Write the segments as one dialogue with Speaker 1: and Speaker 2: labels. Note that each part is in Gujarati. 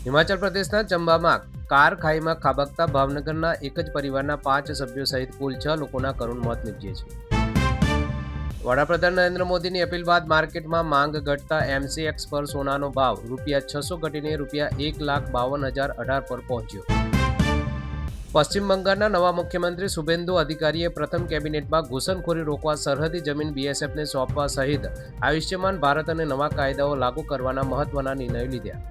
Speaker 1: હિમાચલ પ્રદેશના ચંબામાં કાર ખાઈમાં ખાબકતા ભાવનગરના એક જ પરિવારના 5 સભ્યો સહિત કુલ 6 લોકોના કરુણ મોત નીપજ્યા છે। વડાપ્રધાન નરેન્દ્ર મોદીની અપીલ બાદ માર્કેટમાં માંગ ઘટતા MCX પર સોનાનો ભાવ ₹600 ઘટીને ₹1,52,018 પર પહોંચ્યો। પશ્ચિમ બંગાળના નવા મુખ્યમંત્રી શુભેન્દુ અધિકારીએ પ્રથમ કેબિનેટમાં ઘૂસણખોરી રોકવા સરહદી જમીન BSFને સોંપવા સહિત આયુષ્યમાન ભારત અને નવા કાયદાઓ લાગુ કરવાના મહત્વના નિર્ણયો લીધા।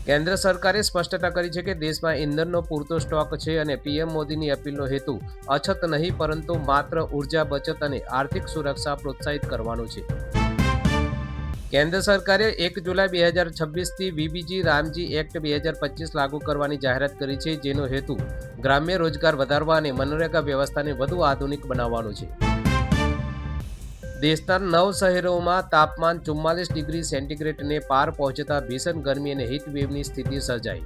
Speaker 1: કેન્દ્ર સરકારે સ્પષ્ટતા કરી છે કે દેશમાં ઇંધણનો પૂરતો સ્ટોક છે અને PM મોદીની અપીલનો હેતુ અછત નહીં પરંતુ માત્ર ઉર્જા બચત અને આર્થિક સુરક્ષા પ્રોત્સાહિત કરવાનો છે। કેન્દ્ર સરકારે 1 જુલાઈ 2026થી VBG રામજી એક્ટ 2025 લાગુ કરવાની જાહેરાત કરી છે, જેનો હેતુ ગ્રામ્ય રોજગાર વધારવા અને મનરેગા વ્યવસ્થાને વધુ આધુનિક બનાવવાનો છે। દેશના 9 શહેરોમાં તાપમાન 44 ડિગ્રી સેન્ટીગ્રેડને પાર પહોંચતા ભીષણ ગરમી અને હીટવેવની સ્થિતિ સર્જાઈ,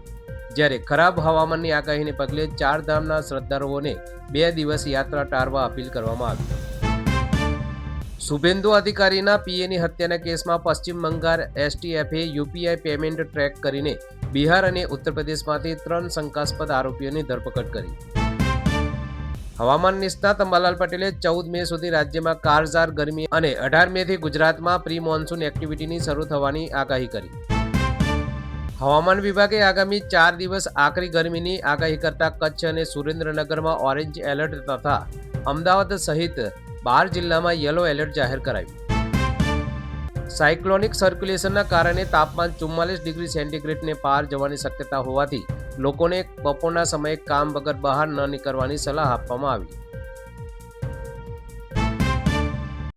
Speaker 1: જ્યારે ખરાબ હવામાનની આગાહીને પગલે ચારધામના શ્રદ્ધાળુઓને 2 દિવસ યાત્રા ટાળવા અપીલ કરવામાં આવી। શુભેન્દુ અધિકારીના PAની હત્યાના કેસમાં પશ્ચિમ બંગાળ STFએ UPI પેમેન્ટ ટ્રેક કરીને બિહાર અને ઉત્તર પ્રદેશમાંથી 3 શંકાસ્પદ આરોપીઓની ધરપકડ કરી। હવામાન નિષ્ણાત અંબાલાલ પટેલે 14 મે સુધી રાજ્યમાં કાળઝાળ ગરમી અને 18 મેથી ગુજરાતમાં પ્રી મોન્સૂન એક્ટિવિટીની શરૂ થવાની આગાહી કરી। હવામાન વિભાગે આગામી 4 દિવસ આકરી ગરમીની આગાહી કરતા કચ્છ અને સુરેન્દ્રનગરમાં ઓરેન્જ એલર્ટ તથા અમદાવાદ સહિત 12 જિલ્લામાં યલો એલર્ટ જાહેર કરાયું। સાયક્લોનિક સર્ક્યુલેશનના કારણે તાપમાન 44 ડિગ્રી સેન્ટીગ્રેડને પાર જવાની શક્યતા હોવાથી લોકોને બપોરના સમયે કામ વગર બહાર ન નીકળવાની સલાહ આપવામાં આવી।